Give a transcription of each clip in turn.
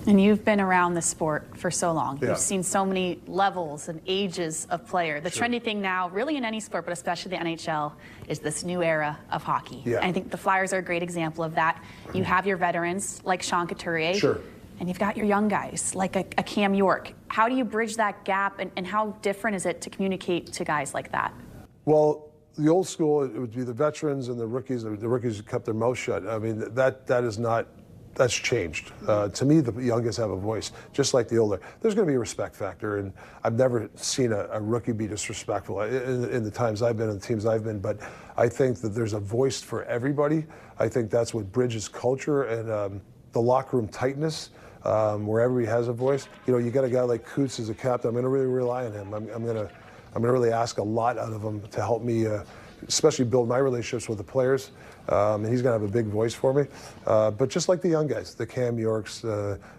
And you've been around the sport for so long. Yeah. You've seen so many levels and ages of player. The trendy thing now, really in any sport, but especially the NHL, is this new era of hockey. Yeah. And I think the Flyers are a great example of that. You have your veterans like Sean Couturier. Sure. And you've got your young guys like a Cam York. How do you bridge that gap, and how different is it to communicate to guys like that? Well, the old school, it would be the veterans and the rookies. The rookies kept their mouth shut. I mean, that is not. That's changed. To me, the youngest have a voice, just like the older. There's going to be a respect factor, and I've never seen a rookie be disrespectful in the times I've been, in the teams I've been, but I think that there's a voice for everybody. I think that's what bridges culture and the locker room tightness, where everybody has a voice. You know, you got a guy like Coots as a captain. I'm going to really rely on him. I'm going to really ask a lot out of him to help me, especially build my relationships with the players. And he's going to have a big voice for me. But just like the young guys, the Cam Yorks,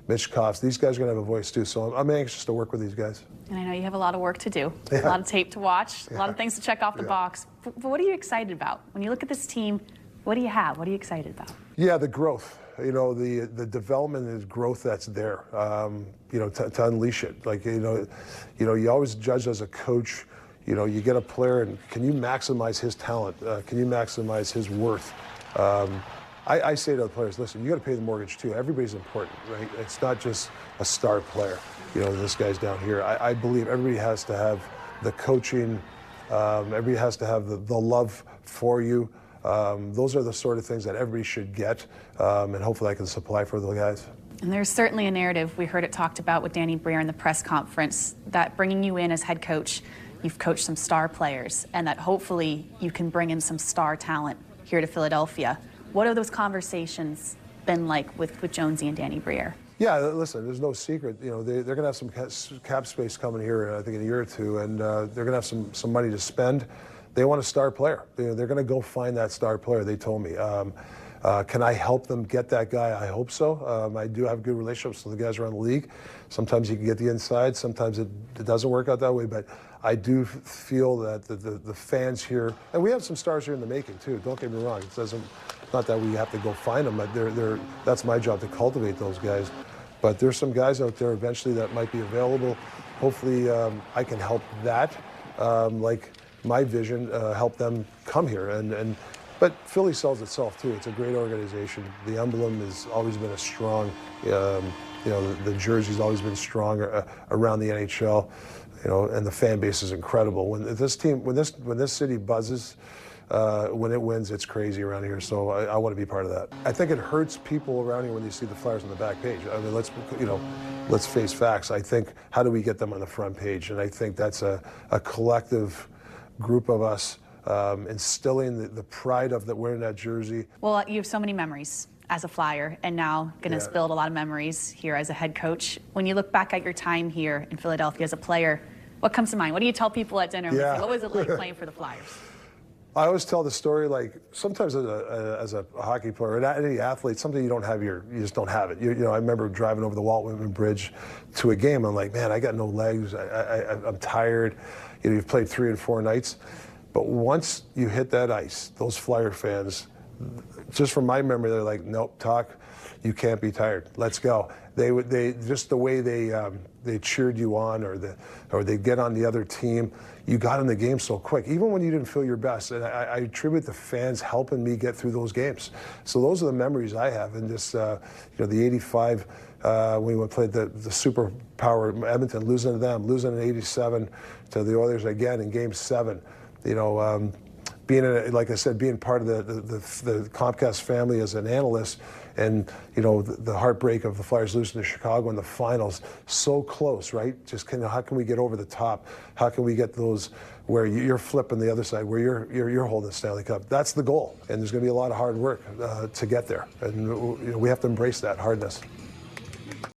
Mitch Koffs, these guys are going to have a voice too. So I'm anxious to work with these guys. And I know you have a lot of work to do, a lot of tape to watch, a lot of things to check off the box. But what are you excited about? When you look at this team, what do you have? What are you excited about? Yeah, the growth. You know, the development and growth that's there. You know, to unleash it. Like, you know, you always judge as a coach. You know, you get a player, and can you maximize his talent? Can you maximize his worth? I say to the players, listen, you got to pay the mortgage too. Everybody's important, right? It's not just a star player. You know, this guy's down here. I believe everybody has to have the coaching. Everybody has to have the love for you. Those are the sort of things that everybody should get, and hopefully I can supply for the guys. And there's certainly a narrative, we heard it talked about with Danny Briere in the press conference, that bringing you in as head coach, you've coached some star players, and that hopefully you can bring in some star talent here to Philadelphia. What have those conversations been like with Jonesy and Danny Briere? Yeah, listen, there's no secret. You know, they're going to have some cap space coming here, I think, in a year or two, and they're going to have some money to spend. They want a star player. They're going to go find that star player, they told me. Can I help them get that guy? I hope so. I do have good relationships with the guys around the league. Sometimes you can get the inside, sometimes it doesn't work out that way, but I do feel that the fans here, and we have some stars here in the making too, don't get me wrong. Not that we have to go find them, but that's my job to cultivate those guys. But there's some guys out there eventually that might be available. Hopefully I can help that, like my vision, help them come here. But Philly sells itself too. It's a great organization. The emblem has always been a strong, you know, the jersey's always been strong around the NHL, you know, and the fan base is incredible. When this city buzzes, when it wins, it's crazy around here. So I want to be part of that. I think it hurts people around here when you see the Flyers on the back page. I mean, let's face facts. I think, how do we get them on the front page? And I think that's a collective group of us. Instilling the pride of that wearing that jersey. Well, you have so many memories as a Flyer, and now going to build a lot of memories here as a head coach. When you look back at your time here in Philadelphia as a player, what comes to mind? What do you tell people at dinner? Yeah. What was it like playing for the Flyers? I always tell the story, like, sometimes as a hockey player, or any athlete, something you don't have, you just don't have it. You know, I remember driving over the Walt Whitman Bridge to a game. I'm like, man, I got no legs. I'm tired. You know, you've played 3 and 4 nights. But once you hit that ice, those Flyer fans, just from my memory, they're like, nope, Talk, you can't be tired. Let's go. They just the way they cheered you on, or they get on the other team. You got in the game so quick, even when you didn't feel your best. And I attribute the fans helping me get through those games. So those are the memories I have. And just you know, the '85 when we played the Super Power Edmonton, losing to them, losing in '87 to the Oilers again in Game 7. You know, being like I said, being part of the Comcast family as an analyst, and you know the heartbreak of the Flyers losing to Chicago in the finals, so close, right? Just how can we get over the top? How can we get those where you're flipping the other side, where you're holding the Stanley Cup? That's the goal, and there's going to be a lot of hard work to get there, and you know, we have to embrace that hardness.